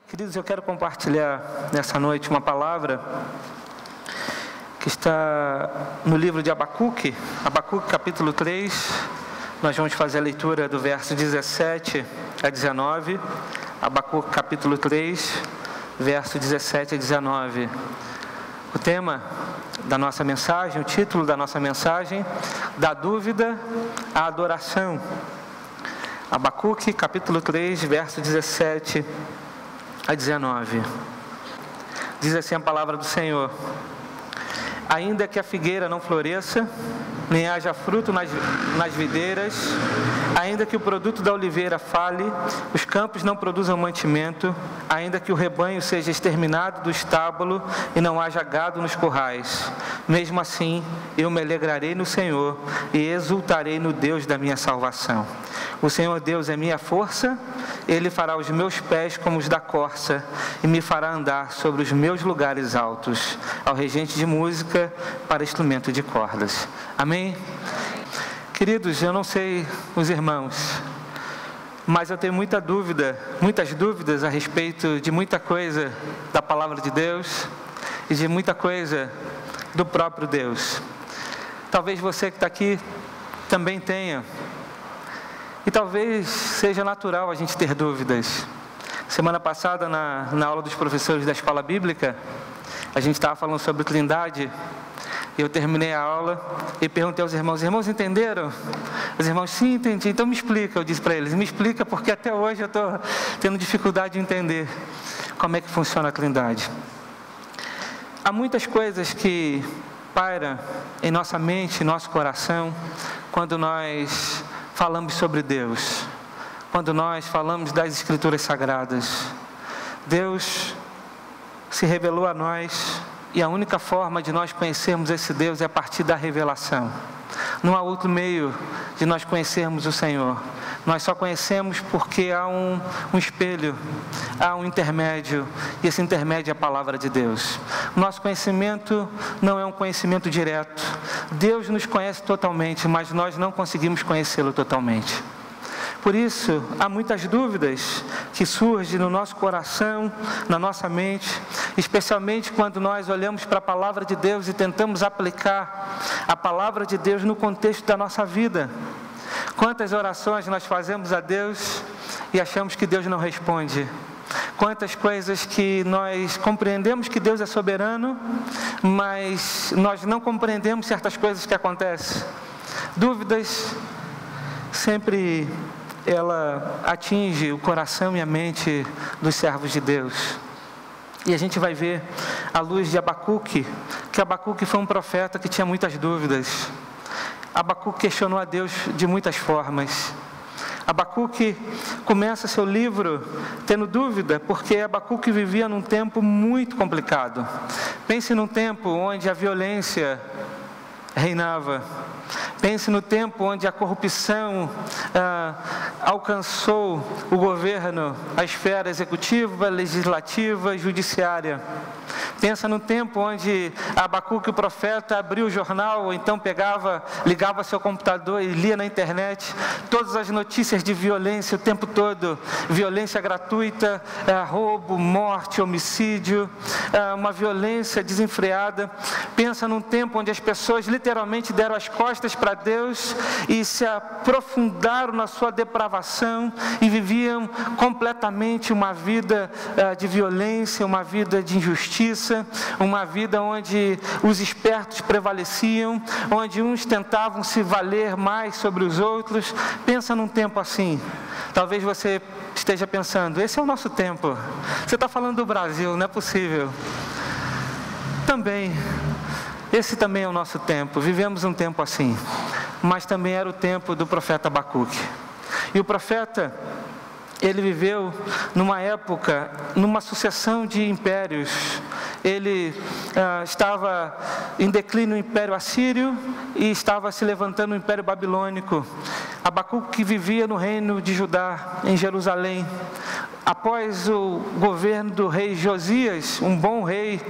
Queridos, eu quero compartilhar nessa noite uma palavra que está no livro de Abacuque, capítulo 3. Nós vamos fazer a leitura do verso 17 a 19. Abacuque, capítulo 3, verso 17 a 19. O tema da nossa mensagem, o título da nossa mensagem, da dúvida à adoração. Abacuque, capítulo 3, verso 17 a 19. Diz assim a palavra do Senhor: ainda que a figueira não floresça, nem haja fruto nas videiras, ainda que o produto da oliveira fale, os campos não produzam mantimento, ainda que o rebanho seja exterminado do estábulo e não haja gado nos currais, mesmo assim eu me alegrarei no Senhor e exultarei no Deus da minha salvação. O Senhor Deus é minha força, Ele fará os meus pés como os da corça e me fará andar sobre os meus lugares altos. Ao regente de música para instrumento de cordas. Amém? Queridos, eu não sei os irmãos, mas eu tenho muitas dúvidas a respeito de muita coisa da palavra de Deus e de muita coisa do próprio Deus. Talvez você que está aqui também tenha. E talvez seja natural a gente ter dúvidas. Semana passada, na aula dos professores da escola bíblica, a gente estava falando sobre Trindade. Eu terminei a aula e perguntei aos irmãos: irmãos, entenderam? Os irmãos: sim, entendi. Então me explica. Eu disse para eles: me explica, porque até hoje eu estou tendo dificuldade de entender como é que funciona a Trindade. Há muitas coisas que pairam em nossa mente, em nosso coração, quando nós falamos sobre Deus, quando nós falamos das Escrituras Sagradas. Deus se revelou a nós e a única forma de nós conhecermos esse Deus é a partir da revelação. Não há outro meio de nós conhecermos o Senhor. Nós só conhecemos porque há um espelho, há um intermédio, e esse intermédio é a palavra de Deus. O nosso conhecimento não é um conhecimento direto. Deus nos conhece totalmente, mas nós não conseguimos conhecê-lo totalmente. Por isso, há muitas dúvidas que surgem no nosso coração, na nossa mente, especialmente quando nós olhamos para a palavra de Deus e tentamos aplicar a palavra de Deus no contexto da nossa vida. Quantas orações nós fazemos a Deus e achamos que Deus não responde? Quantas coisas que nós compreendemos que Deus é soberano, mas nós não compreendemos certas coisas que acontecem. Dúvidas sempre ela atinge o coração e a mente dos servos de Deus. E a gente vai ver, à luz de Abacuque, que Abacuque foi um profeta que tinha muitas dúvidas. Abacuque questionou a Deus de muitas formas. Abacuque começa seu livro tendo dúvida, porque Abacuque vivia num tempo muito complicado. Pense num tempo onde a violência reinava. Pense no tempo onde a corrupção alcançou o governo, a esfera executiva, legislativa e judiciária. Pensa no tempo onde Abacuque, o profeta, abriu o jornal, ou então ligava seu computador e lia na internet todas as notícias de violência o tempo todo. Violência gratuita, roubo, morte, homicídio, uma violência desenfreada. Pensa num tempo onde as pessoas literalmente deram as costas para Deus e se aprofundaram na sua depravação e viviam completamente uma vida de violência, uma vida de injustiça, uma vida onde os espertos prevaleciam, onde uns tentavam se valer mais sobre os outros. Pensa num tempo assim. Talvez você esteja pensando: esse é o nosso tempo. Você está falando do Brasil, não é possível. Esse também é o nosso tempo. Vivemos um tempo assim. Mas também era o tempo do profeta Abacuque. E o profeta, ele viveu numa época, numa sucessão de impérios. Ele estava em declínio o Império Assírio e estava se levantando o Império Babilônico. Abacuque vivia no reino de Judá, em Jerusalém. Após o governo do rei Josias, um bom rei,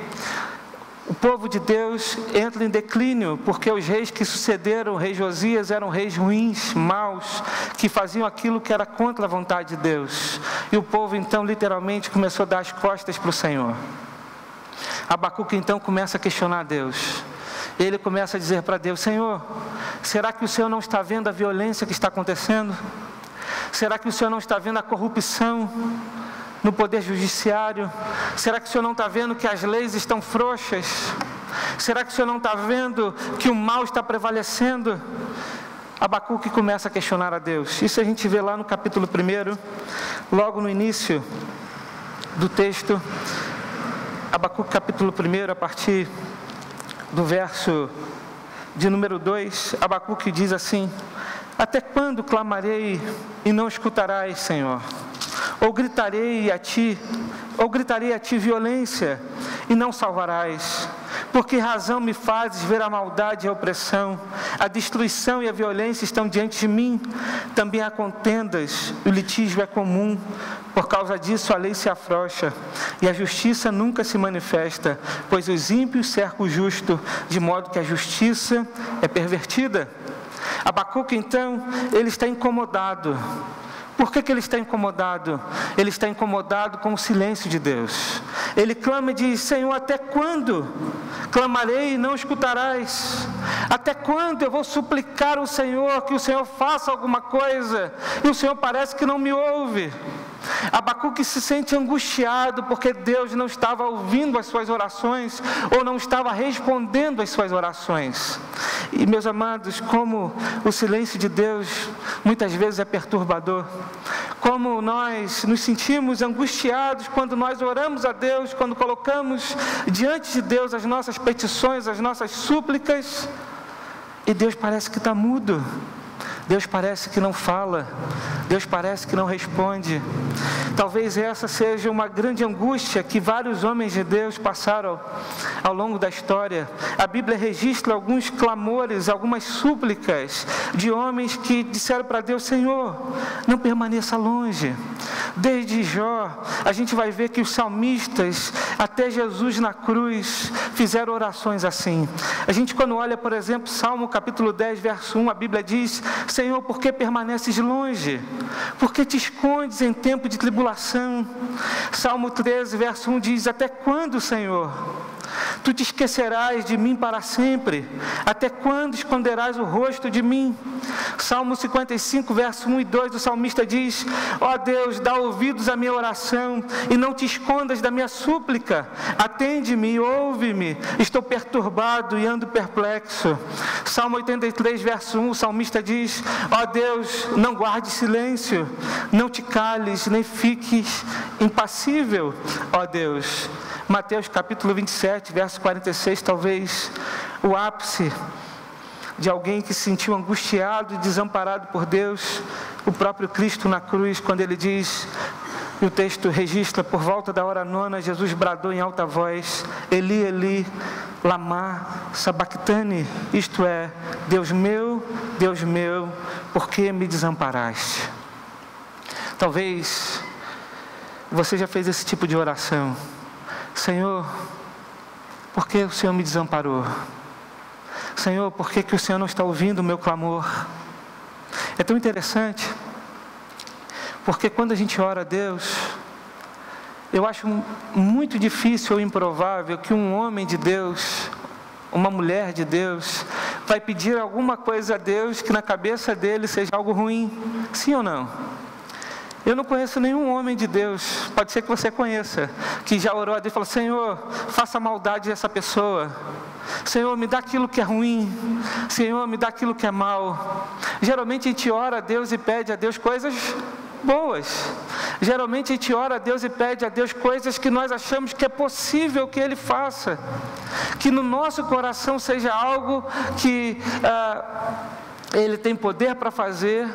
povo de Deus entra em declínio, porque os reis que sucederam o rei Josias eram reis ruins, maus, que faziam aquilo que era contra a vontade de Deus. E o povo então literalmente começou a dar as costas para o Senhor. Abacuque então começa a questionar Deus. Ele começa a dizer para Deus: Senhor, será que o Senhor não está vendo a violência que está acontecendo? Será que o Senhor não está vendo a corrupção no poder judiciário? Será que o Senhor não está vendo que as leis estão frouxas? Será que o Senhor não está vendo que o mal está prevalecendo? Abacuque começa a questionar a Deus. Isso a gente vê lá no capítulo 1, logo no início do texto. Abacuque capítulo 1, a partir do verso de número 2, Abacuque diz assim: até quando clamarei e não escutarás, Senhor? Ou gritarei a ti violência e não salvarás? Por que razão me fazes ver a maldade e a opressão? A destruição e a violência estão diante de mim. Também há contendas, o litígio é comum. Por causa disso a lei se afrouxa e a justiça nunca se manifesta, pois os ímpios cercam o justo, de modo que a justiça é pervertida. Abacuque então, ele está incomodado. Por que ele está incomodado? Ele está incomodado com o silêncio de Deus. Ele clama e diz: Senhor, até quando clamarei e não escutarás? Até quando eu vou suplicar ao Senhor que o Senhor faça alguma coisa e o Senhor parece que não me ouve? Abacuque se sente angustiado porque Deus não estava ouvindo as suas orações ou não estava respondendo às suas orações. E meus amados, como o silêncio de Deus muitas vezes é perturbador, como nós nos sentimos angustiados quando nós oramos a Deus, quando colocamos diante de Deus as nossas petições, as nossas súplicas, e Deus parece que está mudo. Deus parece que não fala, Deus parece que não responde. Talvez essa seja uma grande angústia que vários homens de Deus passaram ao longo da história. A Bíblia registra alguns clamores, algumas súplicas de homens que disseram para Deus: Senhor, não permaneça longe. Desde Jó, a gente vai ver que os salmistas, até Jesus na cruz, fizeram orações assim. A gente, quando olha, por exemplo, Salmo capítulo 10, verso 1, a Bíblia diz: Senhor, por que permaneces longe? Por que te escondes em tempo de tribulação? Salmo 13, verso 1 diz: até quando, Senhor? Tu te esquecerás de mim para sempre? Até quando esconderás o rosto de mim? Salmo 55, verso 1 e 2, o salmista diz: ó Deus, dá ouvidos à minha oração e não te escondas da minha súplica. Atende-me e ouve-me, estou perturbado e ando perplexo. Salmo 83, verso 1, o salmista diz: ó Deus, não guarde silêncio, não te cales, nem fiques impassível, ó Deus. Mateus capítulo 27, verso 46, talvez o ápice de alguém que se sentiu angustiado e desamparado por Deus, o próprio Cristo na cruz, quando ele diz, e o texto registra: por volta da hora 9, Jesus bradou em alta voz: Eli, Eli, lama sabactani, isto é, Deus meu, por que me desamparaste? Talvez você já fez esse tipo de oração: Senhor, por que o Senhor me desamparou? Senhor, por que o Senhor não está ouvindo o meu clamor? É tão interessante, porque quando a gente ora a Deus, eu acho muito difícil ou improvável que um homem de Deus, uma mulher de Deus, vai pedir alguma coisa a Deus que na cabeça dele seja algo ruim. Sim ou não? Eu não conheço nenhum homem de Deus, pode ser que você conheça, que já orou a Deus e falou: Senhor, faça maldade a essa pessoa. Senhor, me dá aquilo que é ruim. Senhor, me dá aquilo que é mal. Geralmente a gente ora a Deus e pede a Deus coisas boas. Geralmente a gente ora a Deus e pede a Deus coisas que nós achamos que é possível que Ele faça. Que no nosso coração seja algo que Ele tem poder para fazer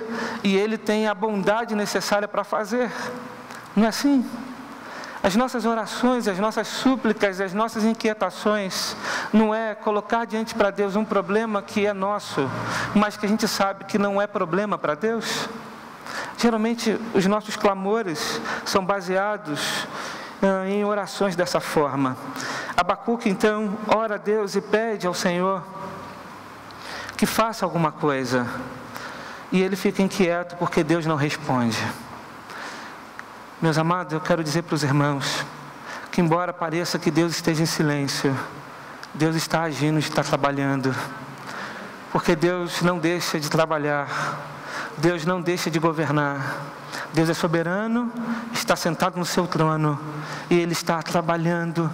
e Ele tem a bondade necessária para fazer. Não é assim? As nossas orações, as nossas súplicas, as nossas inquietações, não é colocar diante para Deus um problema que é nosso, mas que a gente sabe que não é problema para Deus. Geralmente os nossos clamores são baseados em orações dessa forma. Abacuque então ora a Deus e pede ao Senhor que faça alguma coisa, e ele fica inquieto porque Deus não responde. Meus amados, eu quero dizer para os irmãos que, embora pareça que Deus esteja em silêncio, Deus está agindo, está trabalhando, porque Deus não deixa de trabalhar, Deus não deixa de governar. Deus é soberano, está sentado no seu trono, e Ele está trabalhando,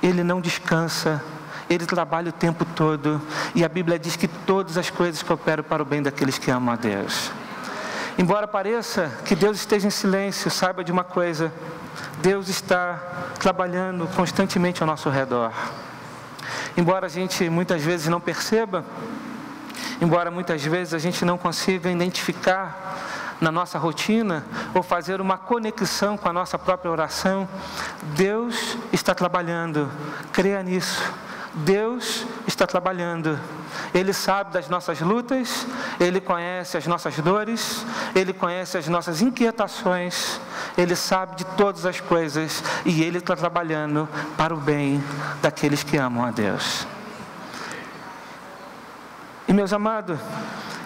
Ele não descansa, Ele trabalha o tempo todo, e a Bíblia diz que todas as coisas cooperam para o bem daqueles que amam a Deus. Embora pareça que Deus esteja em silêncio, saiba de uma coisa: Deus está trabalhando constantemente ao nosso redor. Embora a gente muitas vezes não perceba, embora muitas vezes a gente não consiga identificar na nossa rotina ou fazer uma conexão com a nossa própria oração, Deus está trabalhando. Creia nisso. Deus está trabalhando. Ele sabe das nossas lutas, Ele conhece as nossas dores, Ele conhece as nossas inquietações, Ele sabe de todas as coisas, e Ele está trabalhando para o bem daqueles que amam a Deus. E, meus amados,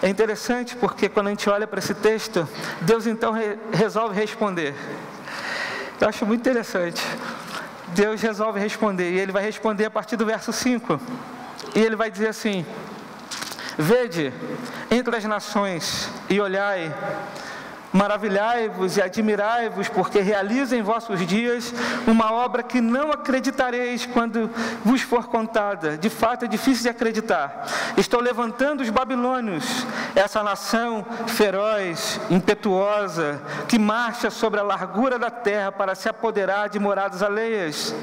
é interessante porque quando a gente olha para esse texto, Deus então resolve responder. Eu acho muito interessante. Deus resolve responder, e Ele vai responder a partir do verso 5. E Ele vai dizer assim: vede entre as nações e olhai, maravilhai-vos e admirai-vos, porque realizo em vossos dias uma obra que não acreditareis quando vos for contada. De fato é difícil de acreditar. Estou levantando os babilônios, essa nação feroz, impetuosa, que marcha sobre a largura da terra para se apoderar de moradas alheias.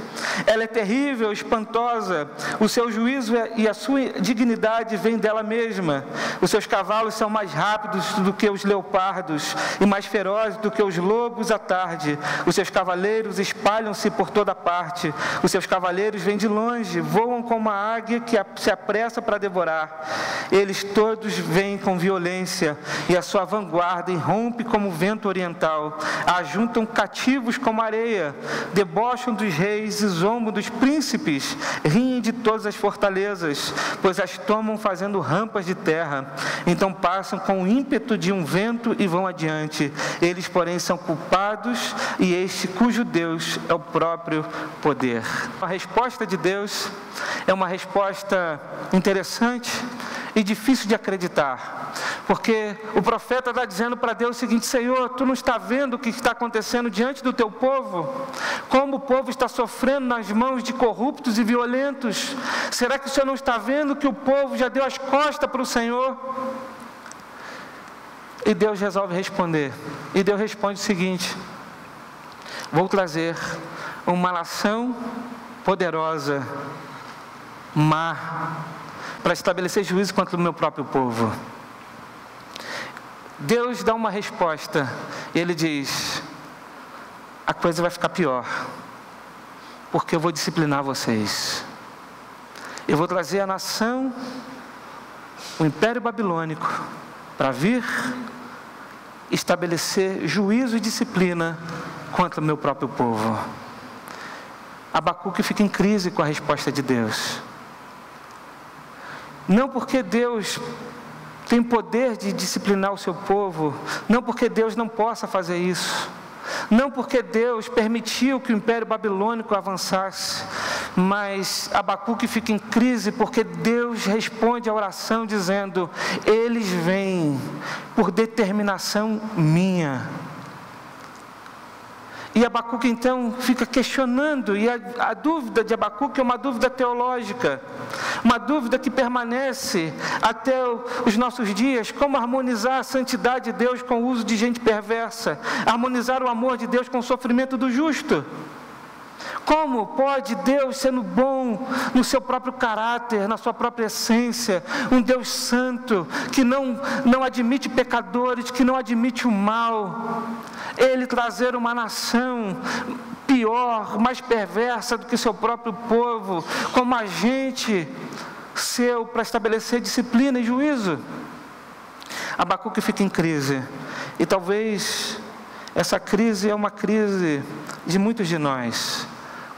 Ela é terrível, espantosa, o seu juízo e a sua dignidade vêm dela mesma. Os seus cavalos são mais rápidos do que os leopardos e mais ferozes do que os lobos à tarde. Os seus cavaleiros espalham-se por toda parte. Os seus cavaleiros vêm de longe, voam como uma águia que se apressa para devorar. Eles todos vêm com violência, e a sua vanguarda irrompe como o vento oriental. Ajuntam cativos como areia, debocham dos reis e zombam dos príncipes, riem de todas as fortalezas, pois as tomam fazendo rampas de terra. Então passam com o ímpeto de um vento e vão adiante. Eles, porém, são culpados, e este cujo Deus é o próprio poder. A resposta de Deus é uma resposta interessante e difícil de acreditar, porque o profeta está dizendo para Deus o seguinte: Senhor, tu não está vendo o que está acontecendo diante do teu povo? Como o povo está sofrendo nas mãos de corruptos e violentos? Será que o Senhor não está vendo que o povo já deu as costas para o Senhor? E Deus resolve responder, e Deus responde o seguinte: vou trazer uma nação poderosa, má, para estabelecer juízo contra o meu próprio povo. Deus dá uma resposta, e Ele diz: a coisa vai ficar pior, porque eu vou disciplinar vocês. Eu vou trazer a nação, o Império Babilônico, para vir estabelecer juízo e disciplina contra o meu próprio povo. Abacuque fica em crise com a resposta de Deus. Não porque Deus tem poder de disciplinar o seu povo, não porque Deus não possa fazer isso, não porque Deus permitiu que o Império Babilônico avançasse, mas Abacuque fica em crise porque Deus responde à oração dizendo: eles vêm por determinação minha. E Abacuque então fica questionando, e a dúvida de Abacuque é uma dúvida teológica, uma dúvida que permanece até os nossos dias: como harmonizar a santidade de Deus com o uso de gente perversa, harmonizar o amor de Deus com o sofrimento do justo. Como pode Deus, sendo bom no seu próprio caráter, na sua própria essência, um Deus santo, que não admite pecadores, que não admite o mal, Ele trazer uma nação pior, mais perversa do que seu próprio povo, como agente seu para estabelecer disciplina e juízo? Abacuque fica em crise, e talvez essa crise é uma crise de muitos de nós.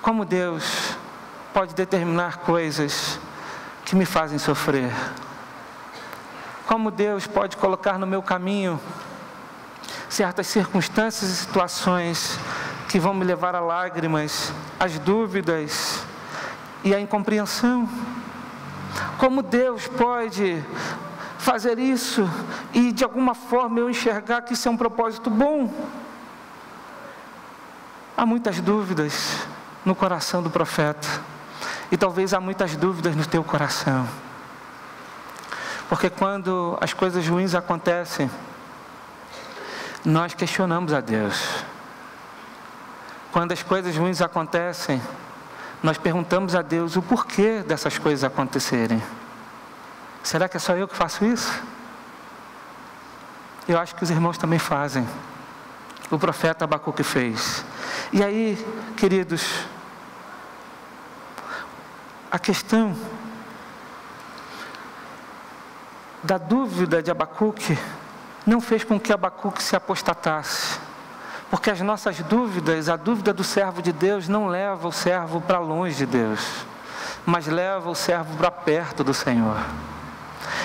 Como Deus pode determinar coisas que me fazem sofrer? Como Deus pode colocar no meu caminho certas circunstâncias e situações que vão me levar a lágrimas, às dúvidas e à incompreensão? Como Deus pode fazer isso e de alguma forma eu enxergar que isso é um propósito bom? Há muitas dúvidas no coração do profeta, e talvez há muitas dúvidas no teu coração, porque quando as coisas ruins acontecem, nós questionamos a Deus. Quando as coisas ruins acontecem, nós perguntamos a Deus o porquê dessas coisas acontecerem. Será que é só eu que faço isso? Eu acho que os irmãos também fazem. O profeta Abacuque fez. E aí, queridos, a questão da dúvida de Abacuque não fez com que Abacuque se apostatasse, porque as nossas dúvidas, a dúvida do servo de Deus não leva o servo para longe de Deus, mas leva o servo para perto do Senhor.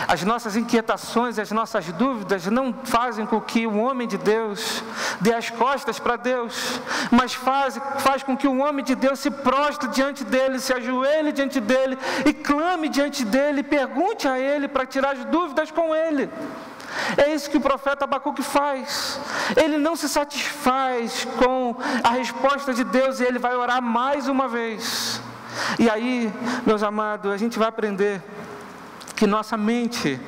As nossas inquietações, as nossas dúvidas não fazem com que o homem de Deus dê as costas para Deus, mas faz com que o homem de Deus se prostre diante dele, se ajoelhe diante dele e clame diante dele, pergunte a ele para tirar as dúvidas com ele. É isso que o profeta Abacuque faz. Ele não se satisfaz com a resposta de Deus e ele vai orar mais uma vez. E aí, meus amados, a gente vai aprender que nossa mente,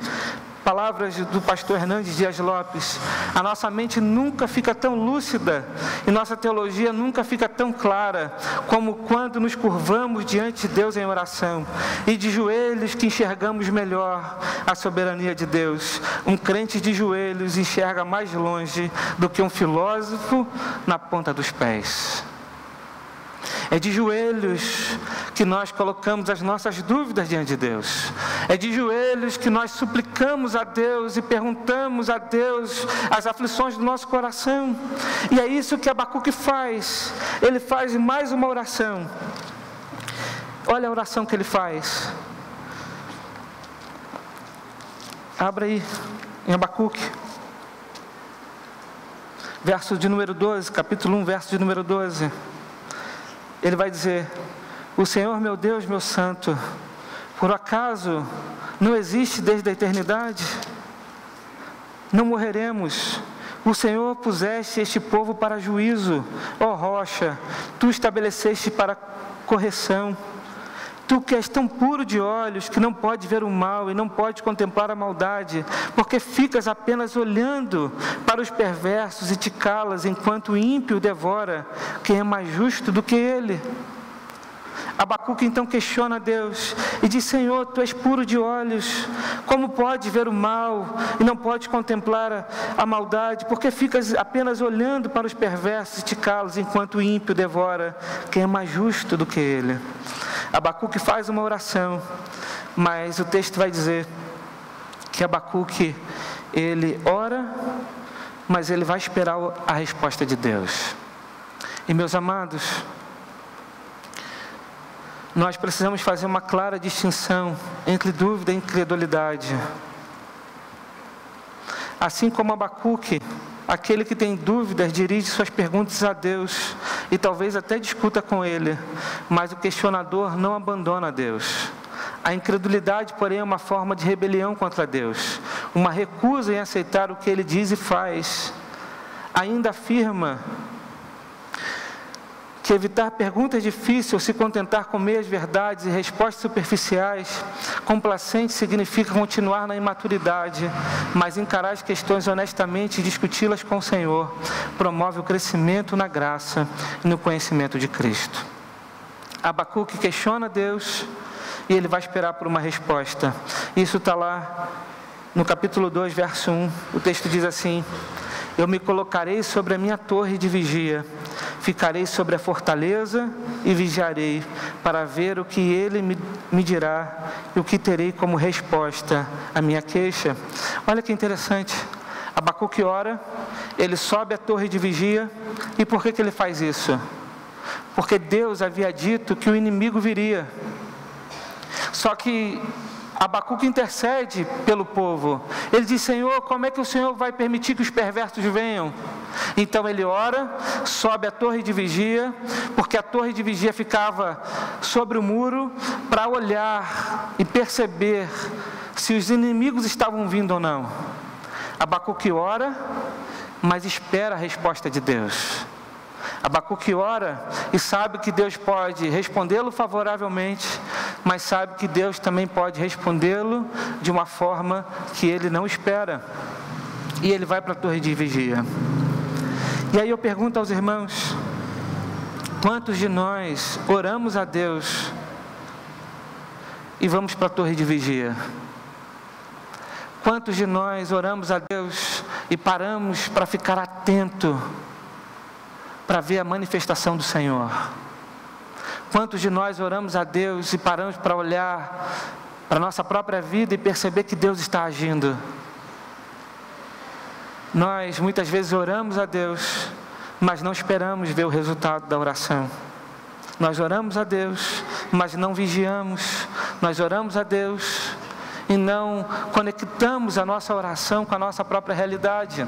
palavras do pastor Hernandes Dias Lopes, a nossa mente nunca fica tão lúcida e nossa teologia nunca fica tão clara como quando nos curvamos diante de Deus em oração e de joelhos que enxergamos melhor a soberania de Deus. Um crente de joelhos enxerga mais longe do que um filósofo na ponta dos pés. É de joelhos que nós colocamos as nossas dúvidas diante de Deus. É de joelhos que nós suplicamos a Deus e perguntamos a Deus as aflições do nosso coração. E é isso que Abacuque faz. Ele faz mais uma oração. Olha a oração que ele faz. Abra aí em Abacuque. Verso de número 12, capítulo 1, verso de número 12. Ele vai dizer: o Senhor meu Deus, meu santo, por acaso não existe desde a eternidade? Não morreremos. O Senhor puseste este povo para juízo, ó rocha, tu estabeleceste para correção. Tu que és tão puro de olhos que não pode ver o mal e não pode contemplar a maldade, porque ficas apenas olhando para os perversos e te calas enquanto o ímpio devora quem é mais justo do que ele. Abacuque então questiona Deus e diz: Senhor, tu és puro de olhos, como pode ver o mal e não pode contemplar a maldade? Porque ficas apenas olhando para os perversos e te calas enquanto o ímpio devora quem é mais justo do que ele. Abacuque faz uma oração, mas o texto vai dizer que Abacuque, ele ora, mas ele vai esperar a resposta de Deus. E meus amados, nós precisamos fazer uma clara distinção entre dúvida e incredulidade. Assim como Abacuque, aquele que tem dúvidas dirige suas perguntas a Deus e talvez até discuta com Ele, mas o questionador não abandona Deus. A incredulidade, porém, é uma forma de rebelião contra Deus, uma recusa em aceitar o que Ele diz e faz. Ainda afirma que evitar perguntas difíceis ou se contentar com meias verdades e respostas superficiais, complacentes, significa continuar na imaturidade, mas encarar as questões honestamente e discuti-las com o Senhor promove o crescimento na graça e no conhecimento de Cristo. Abacuque questiona Deus e ele vai esperar por uma resposta. Isso está lá no capítulo 2, verso 1. O texto diz assim: eu me colocarei sobre a minha torre de vigia, ficarei sobre a fortaleza e vigiarei, para ver o que ele me dirá e o que terei como resposta à minha queixa. Olha que interessante, Abacuque ora, ele sobe a torre de vigia, e por que ele faz isso? porque Deus havia dito que o inimigo viria. Só que Abacuque intercede pelo povo. Ele diz: Senhor, como é que o Senhor vai permitir que os perversos venham? Então ele ora, sobe a torre de vigia, porque a torre de vigia ficava sobre o muro, para olhar e perceber se os inimigos estavam vindo ou não. Abacuque ora, mas espera a resposta de Deus. Abacuque ora e sabe que Deus pode respondê-lo favoravelmente, mas sabe que Deus também pode respondê-lo de uma forma que ele não espera. E ele vai para a torre de vigia. E aí eu pergunto aos irmãos: quantos de nós oramos a Deus e vamos para a torre de vigia? Quantos de nós oramos a Deus e paramos para ficar atento, para ver a manifestação do Senhor? Quantos de nós oramos a Deus e paramos para olhar para a nossa própria vida e perceber que Deus está agindo? Nós muitas vezes oramos a Deus, mas não esperamos ver o resultado da oração. Nós oramos a Deus, mas não vigiamos. Nós oramos a Deus e não conectamos a nossa oração com a nossa própria realidade.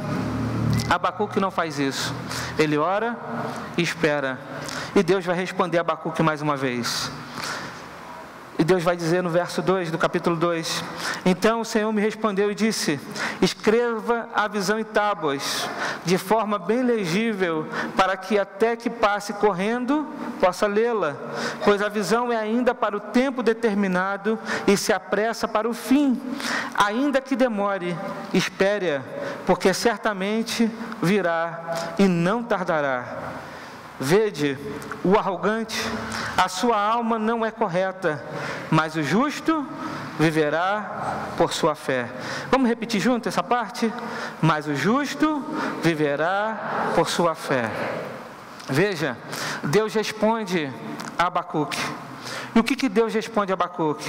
Abacuque não faz isso. Ele ora e espera. E Deus vai responder a Abacuque mais uma vez. E Deus vai dizer no verso 2 do capítulo 2: Então o Senhor me respondeu e disse: escreva a visão em tábuas, de forma bem legível, para que até que passe correndo, possa lê-la. Pois a visão é ainda para o tempo determinado e se apressa para o fim. Ainda que demore, espere-a, porque certamente virá e não tardará. Vede, o arrogante, a sua alma não é correta, mas o justo viverá por sua fé. Vamos repetir junto essa parte? Mas o justo viverá por sua fé. Veja, Deus responde a Abacuque. E o que Deus responde a Abacuque?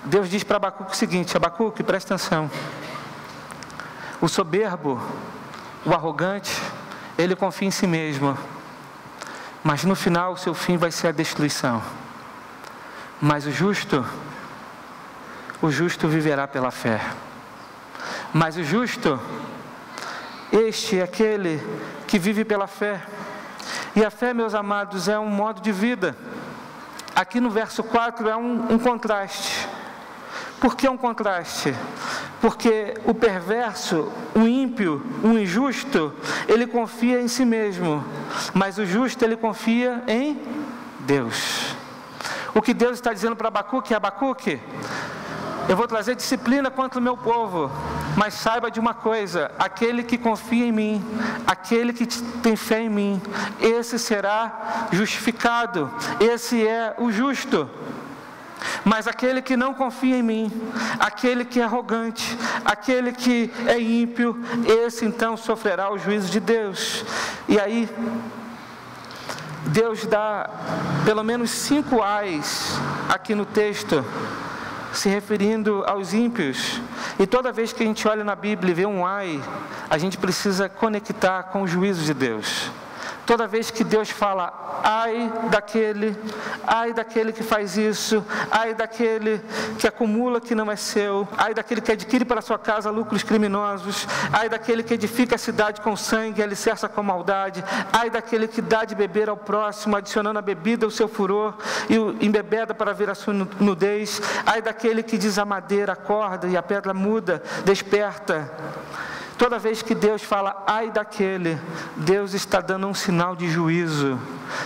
Deus diz para Abacuque o seguinte: Abacuque, presta atenção. O soberbo, o arrogante, ele confia em si mesmo. Mas no final o seu fim vai ser a destruição. Mas o justo viverá pela fé. Mas o justo, este é aquele que vive pela fé. E a fé, meus amados, é um modo de vida. Aqui no verso 4 é um contraste. Por que um contraste? Porque o perverso, o ímpio, o injusto, ele confia em si mesmo, mas o justo, ele confia em Deus. O que Deus está dizendo para Abacuque: Abacuque, eu vou trazer disciplina contra o meu povo, mas saiba de uma coisa: aquele que confia em mim, aquele que tem fé em mim, esse será justificado, esse é o justo. Mas aquele que não confia em mim, aquele que é arrogante, aquele que é ímpio, esse então sofrerá o juízo de Deus. E aí, Deus dá pelo menos 5 ais aqui no texto, se referindo aos ímpios. E toda vez que a gente olha na Bíblia e vê um ai, a gente precisa conectar com o juízo de Deus. Toda vez que Deus fala: ai daquele que faz isso, ai daquele que acumula que não é seu, ai daquele que adquire para sua casa lucros criminosos, ai daquele que edifica a cidade com sangue e alicerça com maldade, ai daquele que dá de beber ao próximo, adicionando a bebida ao seu furor e o embebeda para ver a sua nudez, ai daquele que diz a madeira acorda e a pedra muda, desperta. Toda vez que Deus fala ai daquele, Deus está dando um sinal de juízo,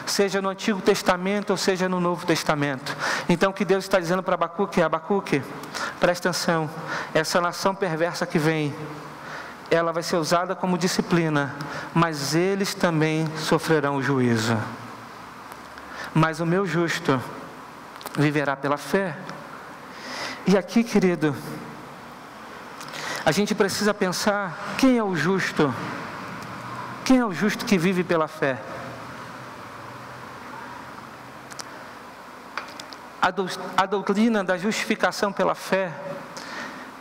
seja no Antigo Testamento ou seja no Novo Testamento. Então o que Deus está dizendo para Abacuque é: Abacuque, presta atenção, essa nação perversa que vem, ela vai ser usada como disciplina, mas eles também sofrerão o juízo. Mas o meu justo viverá pela fé. E aqui, querido, a gente precisa pensar: quem é o justo? Quem é o justo que vive pela fé? A doutrina da justificação pela fé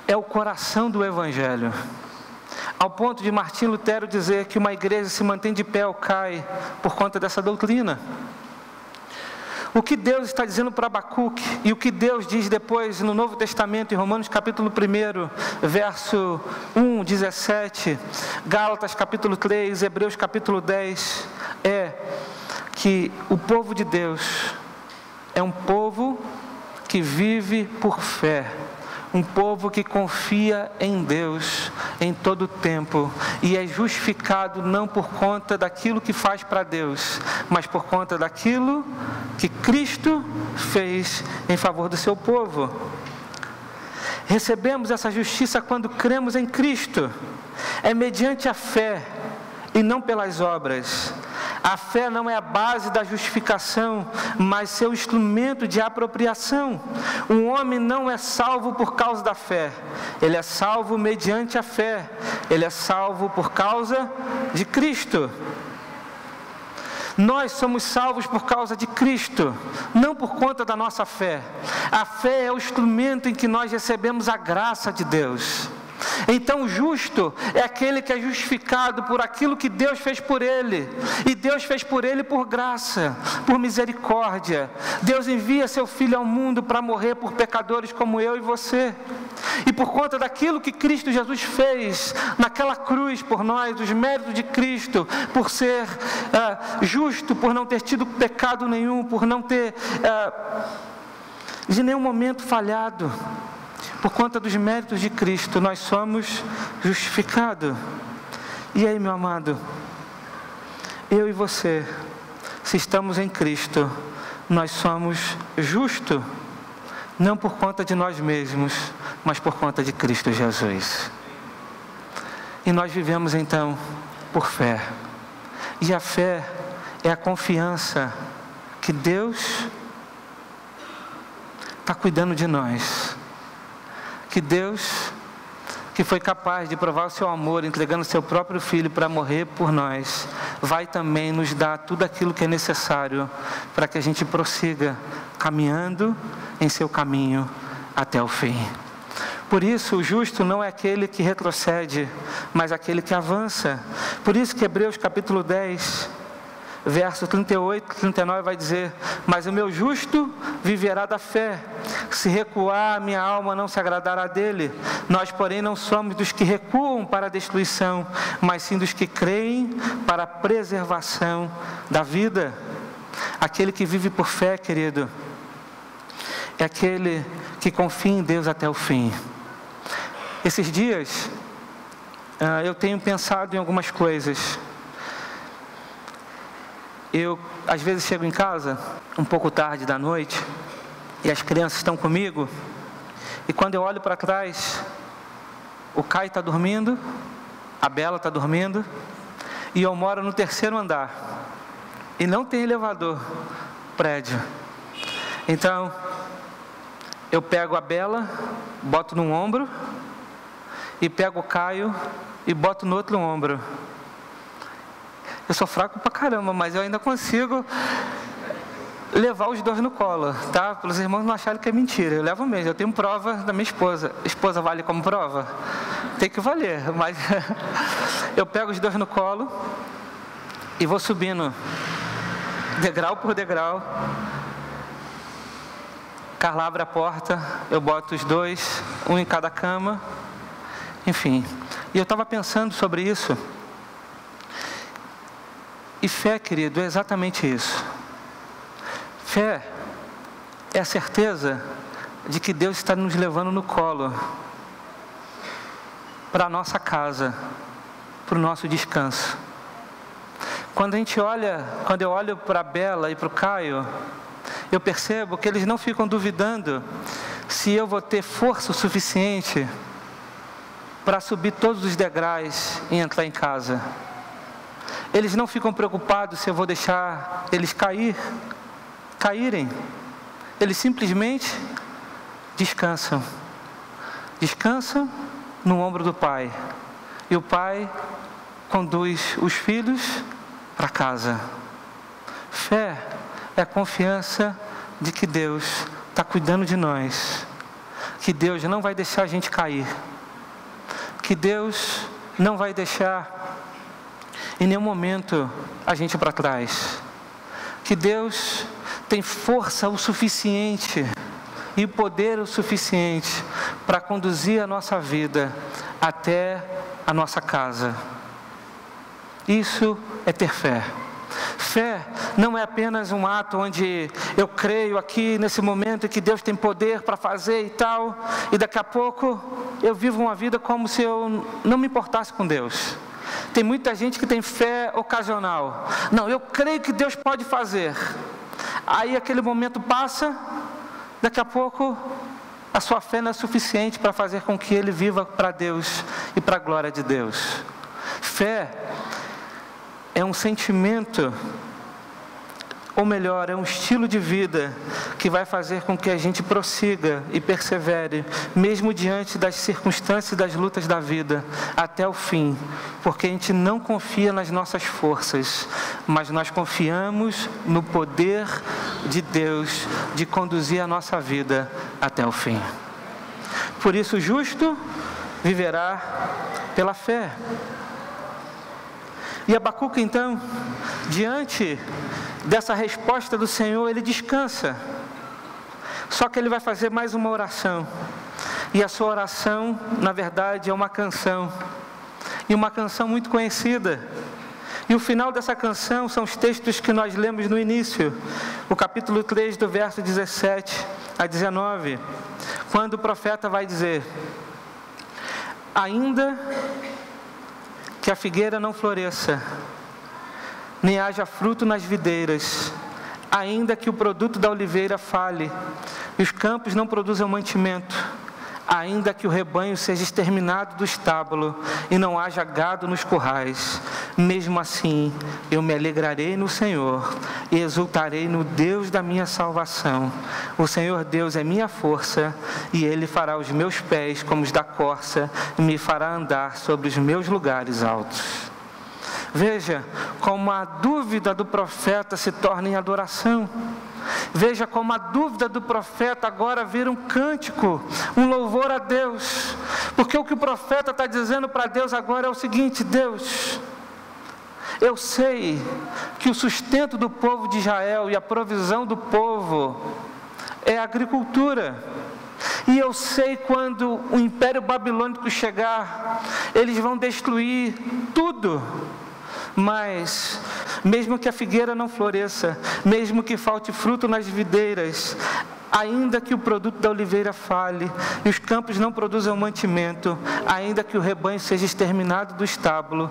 é o coração do Evangelho. Ao ponto de Martim Lutero dizer que uma igreja se mantém de pé ou cai por conta dessa doutrina. O que Deus está dizendo para Abacuque e o que Deus diz depois no Novo Testamento, em Romanos capítulo 1, verso 1, 17, Gálatas capítulo 3, Hebreus capítulo 10, é que o povo de Deus é um povo que vive por fé, um povo que confia em Deus em todo o tempo e é justificado não por conta daquilo que faz para Deus, mas por conta daquilo que Cristo fez em favor do seu povo. Recebemos essa justiça quando cremos em Cristo, é mediante a fé e não pelas obras. A fé não é a base da justificação, mas seu instrumento de apropriação. Um homem não é salvo por causa da fé, ele é salvo mediante a fé, ele é salvo por causa de Cristo. Nós somos salvos por causa de Cristo, não por conta da nossa fé. A fé é o instrumento em que nós recebemos a graça de Deus. Então o justo é aquele que é justificado por aquilo que Deus fez por ele, e Deus fez por ele por graça, por misericórdia. Deus envia seu Filho ao mundo para morrer por pecadores como eu e você, e por conta daquilo que Cristo Jesus fez naquela cruz por nós, os méritos de Cristo, por ser justo, por não ter tido pecado nenhum, por não ter de nenhum momento falhado, por conta dos méritos de Cristo, nós somos justificados. E aí, meu amado, eu e você, se estamos em Cristo, nós somos justos, não por conta de nós mesmos, mas por conta de Cristo Jesus. E nós vivemos então por fé. E a fé é a confiança que Deus está cuidando de nós. Que Deus, que foi capaz de provar o seu amor, entregando o seu próprio Filho para morrer por nós, vai também nos dar tudo aquilo que é necessário para que a gente prossiga caminhando em seu caminho até o fim. Por isso, o justo não é aquele que retrocede, mas aquele que avança. Por isso que Hebreus capítulo 10, verso 38, 39 vai dizer: mas o meu justo viverá da fé, se recuar a minha alma não se agradará dele. Nós porém não somos dos que recuam para a destruição, mas sim dos que creem para a preservação da vida. Aquele que vive por fé, querido, é aquele que confia em Deus até o fim. Esses dias eu tenho pensado em algumas coisas. Eu, às vezes, chego em casa um pouco tarde da noite e as crianças estão comigo, e quando eu olho para trás, o Caio está dormindo, a Bela está dormindo, e eu moro no 3º andar, e não tem elevador, prédio. Então, eu pego a Bela, boto num ombro, e pego o Caio e boto no outro ombro. Eu sou fraco pra caramba, mas eu ainda consigo levar os dois no colo, tá? Para os irmãos não acharem que é mentira. Eu levo mesmo, eu tenho prova da minha esposa. Esposa vale como prova? Tem que valer, mas eu pego os dois no colo e vou subindo, degrau por degrau. Carla abre a porta, eu boto os dois, um em cada cama, enfim. E eu estava pensando sobre isso. E fé, querido, é exatamente isso. Fé é a certeza de que Deus está nos levando no colo para a nossa casa, para o nosso descanso. Quando eu olho para a Bela e para o Caio, eu percebo que eles não ficam duvidando se eu vou ter força o suficiente para subir todos os degraus e entrar em casa. Eles não ficam preocupados se eu vou deixar eles caírem. Eles simplesmente descansam. Descansam no ombro do Pai. E o Pai conduz os filhos para casa. Fé é a confiança de que Deus está cuidando de nós. Que Deus não vai deixar a gente cair. Que Deus não vai deixar em nenhum momento a gente para trás. Que Deus tem força o suficiente e poder o suficiente para conduzir a nossa vida até a nossa casa. Isso é ter fé. Fé não é apenas um ato onde eu creio aqui nesse momento que Deus tem poder para fazer e tal, e daqui a pouco eu vivo uma vida como se eu não me importasse com Deus. Tem muita gente que tem fé ocasional. Não, eu creio que Deus pode fazer. Aí aquele momento passa, daqui a pouco a sua fé não é suficiente para fazer com que ele viva para Deus e para a glória de Deus. Fé é um sentimento, ou melhor, é um estilo de vida que vai fazer com que a gente prossiga e persevere, mesmo diante das circunstâncias e das lutas da vida, até o fim, porque a gente não confia nas nossas forças, mas nós confiamos no poder de Deus de conduzir a nossa vida até o fim. Por isso, o justo viverá pela fé. E Abacuque, então, diante dessa resposta do Senhor, ele descansa. Só que ele vai fazer mais uma oração. E a sua oração, na verdade, é uma canção. E uma canção muito conhecida. E o final dessa canção são os textos que nós lemos no início. O capítulo 3, do verso 17 a 19. Quando o profeta vai dizer: ainda que a figueira não floresça, nem haja fruto nas videiras, ainda que o produto da oliveira fale, e os campos não produzam mantimento, ainda que o rebanho seja exterminado do estábulo, e não haja gado nos currais, mesmo assim eu me alegrarei no Senhor, e exultarei no Deus da minha salvação. O Senhor Deus é minha força, e Ele fará os meus pés como os da corça, e me fará andar sobre os meus lugares altos. Veja como a dúvida do profeta se torna em adoração. Veja como a dúvida do profeta agora vira um cântico, um louvor a Deus. Porque o que o profeta está dizendo para Deus agora é o seguinte: Deus, eu sei que o sustento do povo de Israel e a provisão do povo é a agricultura. E eu sei quando o Império Babilônico chegar, eles vão destruir tudo. Mas, mesmo que a figueira não floresça, mesmo que falte fruto nas videiras, ainda que o produto da oliveira fale, e os campos não produzam mantimento, ainda que o rebanho seja exterminado do estábulo,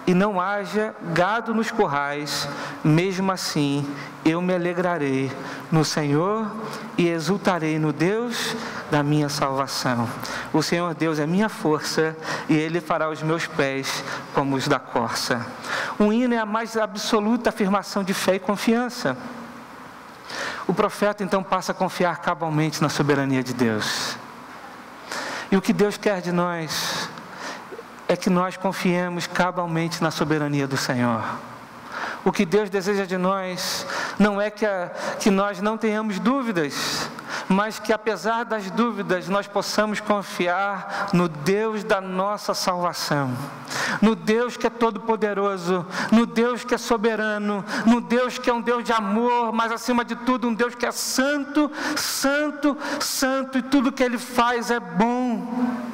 e não haja gado nos currais, mesmo assim eu me alegrarei no Senhor e exultarei no Deus da minha salvação. O Senhor Deus é minha força, e Ele fará os meus pés como os da corça. O hino é a mais absoluta afirmação de fé e confiança. O profeta então passa a confiar cabalmente na soberania de Deus. E o que Deus quer de nós é que nós confiemos cabalmente na soberania do Senhor. O que Deus deseja de nós não é que nós não tenhamos dúvidas, mas que apesar das dúvidas nós possamos confiar no Deus da nossa salvação, no Deus que é todo-poderoso, no Deus que é soberano, no Deus que é um Deus de amor, mas acima de tudo um Deus que é santo, santo, santo, e tudo que Ele faz é bom.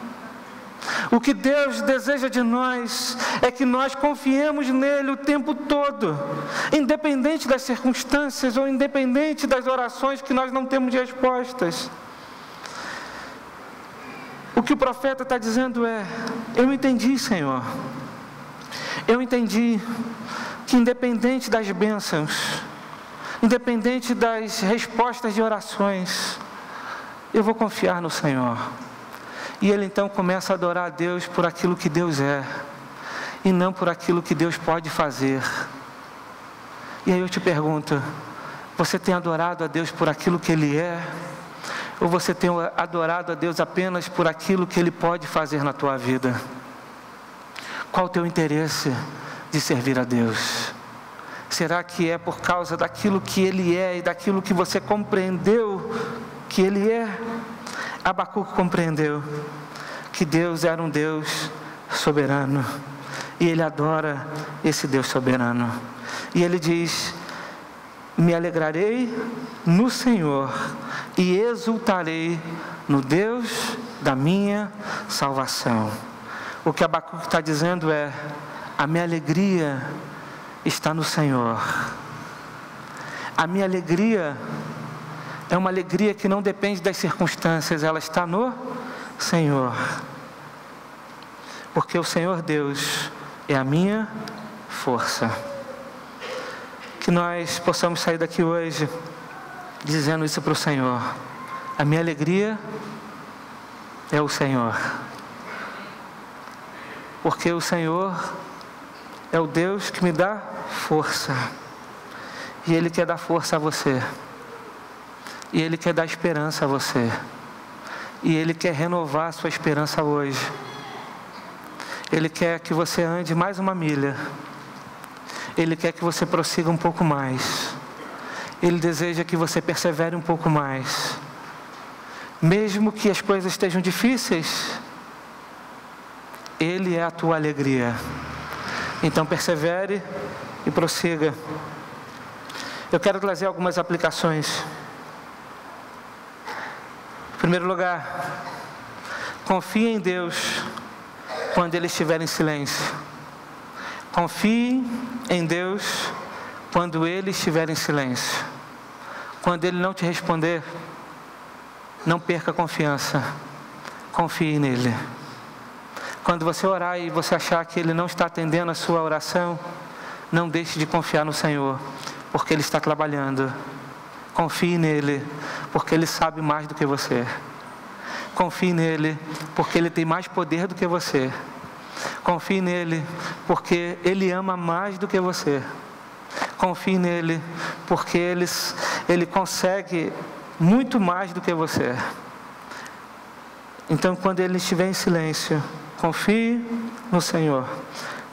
O que Deus deseja de nós é que nós confiemos nele o tempo todo, independente das circunstâncias ou independente das orações que nós não temos respostas. O que o profeta está dizendo é: eu entendi, Senhor, eu entendi que independente das bênçãos, independente das respostas de orações, eu vou confiar no Senhor. E ele então começa a adorar a Deus por aquilo que Deus é, e não por aquilo que Deus pode fazer. E aí eu te pergunto: você tem adorado a Deus por aquilo que Ele é? Ou você tem adorado a Deus apenas por aquilo que Ele pode fazer na tua vida? Qual o teu interesse de servir a Deus? Será que é por causa daquilo que Ele é e daquilo que você compreendeu que Ele é? Abacuque compreendeu que Deus era um Deus soberano, e ele adora esse Deus soberano. E ele diz: Me alegrarei no Senhor e exultarei no Deus da minha salvação. O que Abacuque está dizendo é: a minha alegria está no Senhor. A minha alegria é uma alegria que não depende das circunstâncias, ela está no Senhor. Porque o Senhor Deus é a minha força. Que nós possamos sair daqui hoje dizendo isso para o Senhor: a minha alegria é o Senhor. Porque o Senhor é o Deus que me dá força. E Ele quer dar força a você. E Ele quer dar esperança a você. E Ele quer renovar a sua esperança hoje. Ele quer que você ande mais uma milha. Ele quer que você prossiga um pouco mais. Ele deseja que você persevere um pouco mais. Mesmo que as coisas estejam difíceis, Ele é a tua alegria. Então persevere e prossiga. Eu quero trazer algumas aplicações. Em primeiro lugar, confie em Deus quando Ele estiver em silêncio. Confie em Deus quando Ele estiver em silêncio. Quando Ele não te responder, não perca a confiança. Confie nele. Quando você orar e você achar que Ele não está atendendo a sua oração, não deixe de confiar no Senhor, porque Ele está trabalhando. Confie nele, porque Ele sabe mais do que você. Confie nele, porque Ele tem mais poder do que você. Confie nele, porque Ele ama mais do que você. Confie nele, porque Ele consegue muito mais do que você. Então, quando Ele estiver em silêncio, confie no Senhor.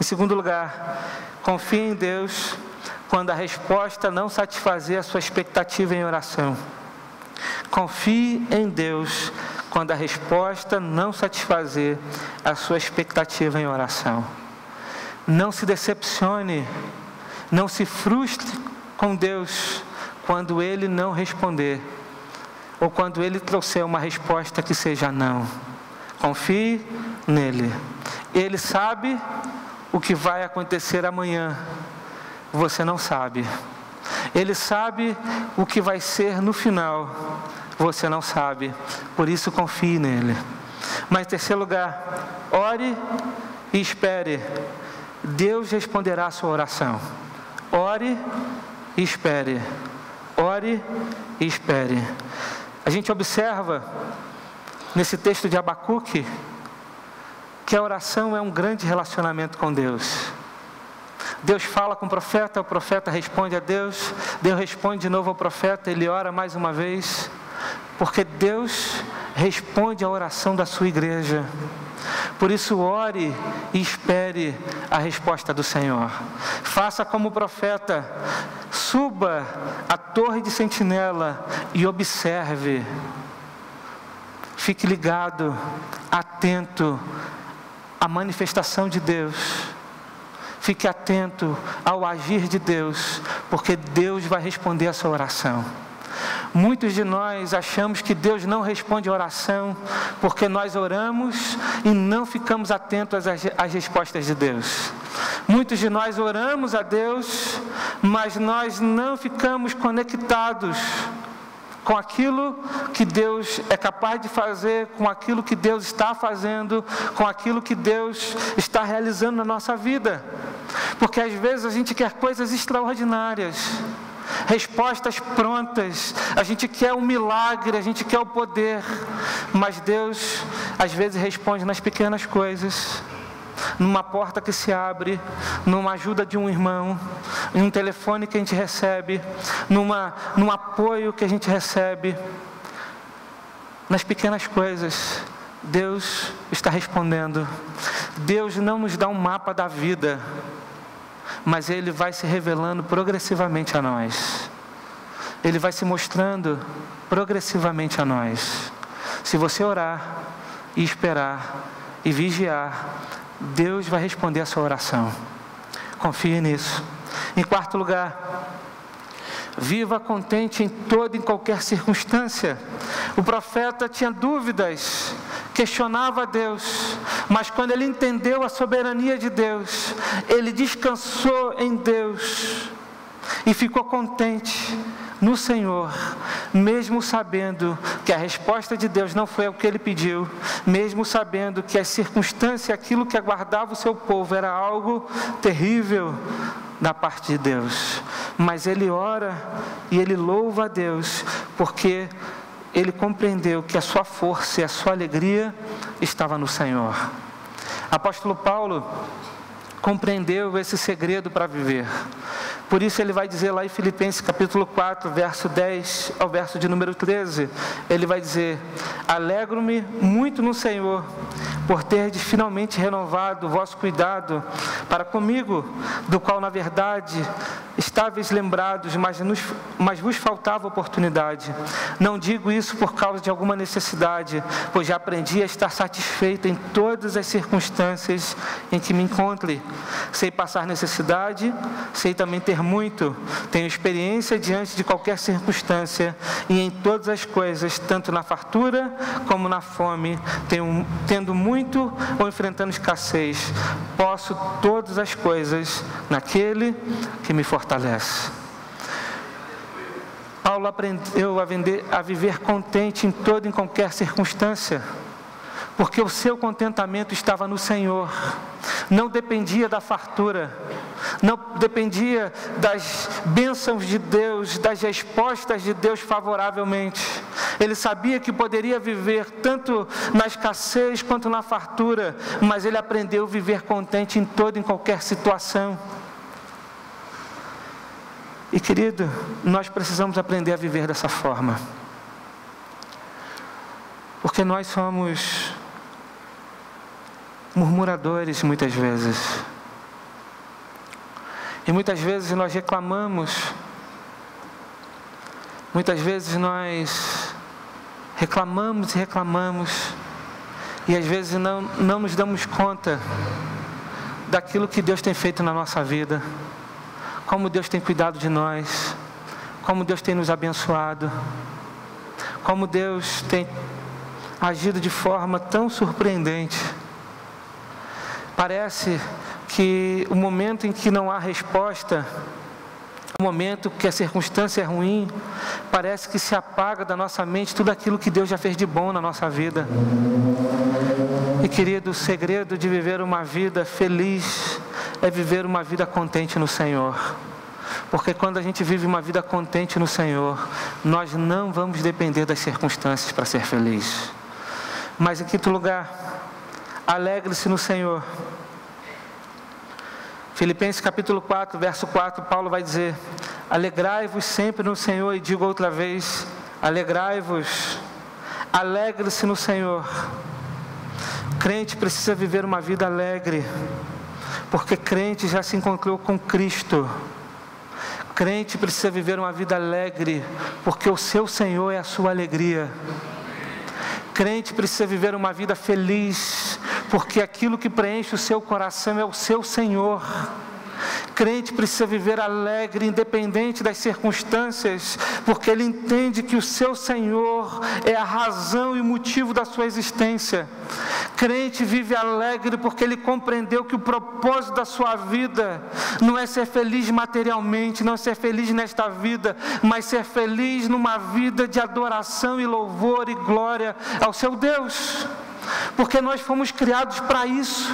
Em segundo lugar, confie em Deus quando a resposta não satisfazer a sua expectativa em oração. Confie em Deus quando a resposta não satisfazer a sua expectativa em oração. Não se decepcione, não se frustre com Deus quando Ele não responder, ou quando Ele trouxer uma resposta que seja não. Confie nele. Ele sabe o que vai acontecer amanhã, você não sabe. Ele sabe o que vai ser no final, você não sabe. Por isso confie nele. Mas em terceiro lugar, ore e espere. Deus responderá a sua oração. Ore e espere. Ore e espere. A gente observa nesse texto de Abacuque que a oração é um grande relacionamento com Deus. Deus fala com o profeta responde a Deus, Deus responde de novo ao profeta, ele ora mais uma vez, porque Deus responde a oração da sua igreja. Por isso, ore e espere a resposta do Senhor. Faça como o profeta, suba a torre de sentinela e observe. Fique ligado, atento à manifestação de Deus. Fique atento ao agir de Deus, porque Deus vai responder a sua oração. Muitos de nós achamos que Deus não responde a oração porque nós oramos e não ficamos atentos às respostas de Deus. Muitos de nós oramos a Deus, mas nós não ficamos conectados com aquilo que Deus é capaz de fazer, com aquilo que Deus está fazendo, com aquilo que Deus está realizando na nossa vida. Porque às vezes a gente quer coisas extraordinárias, respostas prontas, a gente quer um milagre, a gente quer o poder, mas Deus às vezes responde nas pequenas coisas, numa porta que se abre, numa ajuda de um irmão, em um telefone que a gente recebe, num apoio que a gente recebe, nas pequenas coisas. Deus está respondendo. Deus não nos dá um mapa da vida, mas Ele vai se revelando progressivamente a nós. Ele vai se mostrando progressivamente a nós. Se você orar e esperar e vigiar, Deus vai responder a sua oração. Confie nisso. Em quarto lugar, Viva contente em toda e qualquer circunstância. O profeta tinha dúvidas, questionava a Deus, mas quando ele entendeu a soberania de Deus, ele descansou em Deus e ficou contente no Senhor, mesmo sabendo que a resposta de Deus não foi o que ele pediu, mesmo sabendo que as circunstâncias, aquilo que aguardava o seu povo era algo terrível da parte de Deus. Mas ele ora e ele louva a Deus, porque ele compreendeu que a sua força e a sua alegria estava no Senhor. Apóstolo Paulo compreendeu esse segredo para viver. Por isso ele vai dizer lá em Filipenses capítulo 4, verso 10 ao verso de número 13, ele vai dizer: alegro-me muito no Senhor, por terdes finalmente renovado o vosso cuidado para comigo, do qual na verdade estáveis lembrados, mas vos faltava oportunidade. Não digo isso por causa de alguma necessidade, pois já aprendi a estar satisfeito em todas as circunstâncias em que me encontre. Sei passar necessidade, sei também ter muito. Tenho experiência diante de qualquer circunstância e em todas as coisas, tanto na fartura como na fome, tendo muito ou enfrentando escassez, posso todas as coisas naquele que me fortalece. Paulo aprendeu a viver contente em toda e em qualquer circunstância, porque o seu contentamento estava no Senhor. Não dependia da fartura, não dependia das bênçãos de Deus, das respostas de Deus favoravelmente. Ele sabia que poderia viver tanto na escassez quanto na fartura, mas ele aprendeu a viver contente em toda e em qualquer situação. E querido, nós precisamos aprender a viver dessa forma, porque nós somos murmuradores muitas vezes, e muitas vezes nós reclamamos, muitas vezes nós reclamamos, e às vezes não nos damos conta daquilo que Deus tem feito na nossa vida, como Deus tem cuidado de nós, como Deus tem nos abençoado, como Deus tem agido de forma tão surpreendente. Parece que o momento em que não há resposta, o momento que a circunstância é ruim, parece que se apaga da nossa mente tudo aquilo que Deus já fez de bom na nossa vida. E querido, o segredo de viver uma vida feliz é viver uma vida contente no Senhor. Porque quando a gente vive uma vida contente no Senhor, nós não vamos depender das circunstâncias para ser feliz. Mas em quinto lugar, alegre-se no Senhor. Filipenses capítulo 4, verso 4, Paulo vai dizer: alegrai-vos sempre no Senhor, e digo outra vez, alegrai-vos. Alegre-se no Senhor. Crente precisa viver uma vida alegre, porque crente já se encontrou com Cristo. Crente precisa viver uma vida alegre, porque o seu Senhor é a sua alegria. Crente precisa viver uma vida feliz, porque aquilo que preenche o seu coração é o seu Senhor. Crente precisa viver alegre, independente das circunstâncias, porque ele entende que o seu Senhor é a razão e o motivo da sua existência. Crente vive alegre porque ele compreendeu que o propósito da sua vida não é ser feliz materialmente, não é ser feliz nesta vida, mas ser feliz numa vida de adoração e louvor e glória ao seu Deus, porque nós fomos criados para isso.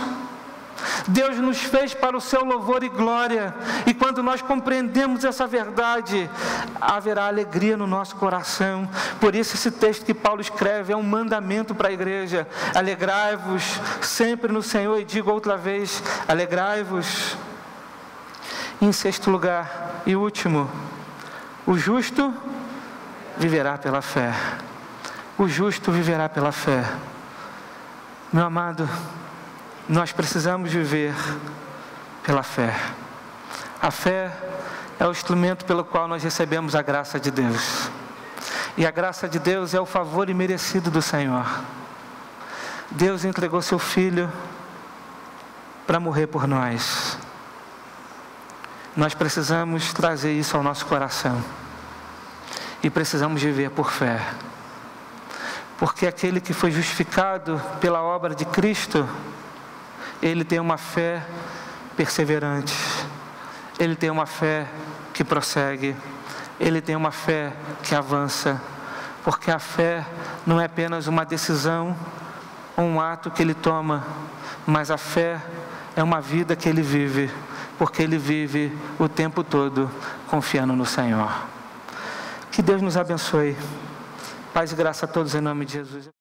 Deus nos fez para o seu louvor e glória, e quando nós compreendemos essa verdade, haverá alegria no nosso coração. Por isso esse texto que Paulo escreve é um mandamento para a igreja: alegrai-vos sempre no Senhor, e digo outra vez, alegrai-vos. Em sexto lugar e último, o justo viverá pela fé. O justo viverá pela fé. Meu amado, nós precisamos viver pela fé. A fé é o instrumento pelo qual nós recebemos a graça de Deus. E a graça de Deus é o favor imerecido do Senhor. Deus entregou seu Filho para morrer por nós. Nós precisamos trazer isso ao nosso coração. E precisamos viver por fé. Porque aquele que foi justificado pela obra de Cristo, ele tem uma fé perseverante. Ele tem uma fé que prossegue. Ele tem uma fé que avança. Porque a fé não é apenas uma decisão ou um ato que ele toma, mas a fé é uma vida que ele vive, porque ele vive o tempo todo confiando no Senhor. Que Deus nos abençoe. Paz e graça a todos em nome de Jesus.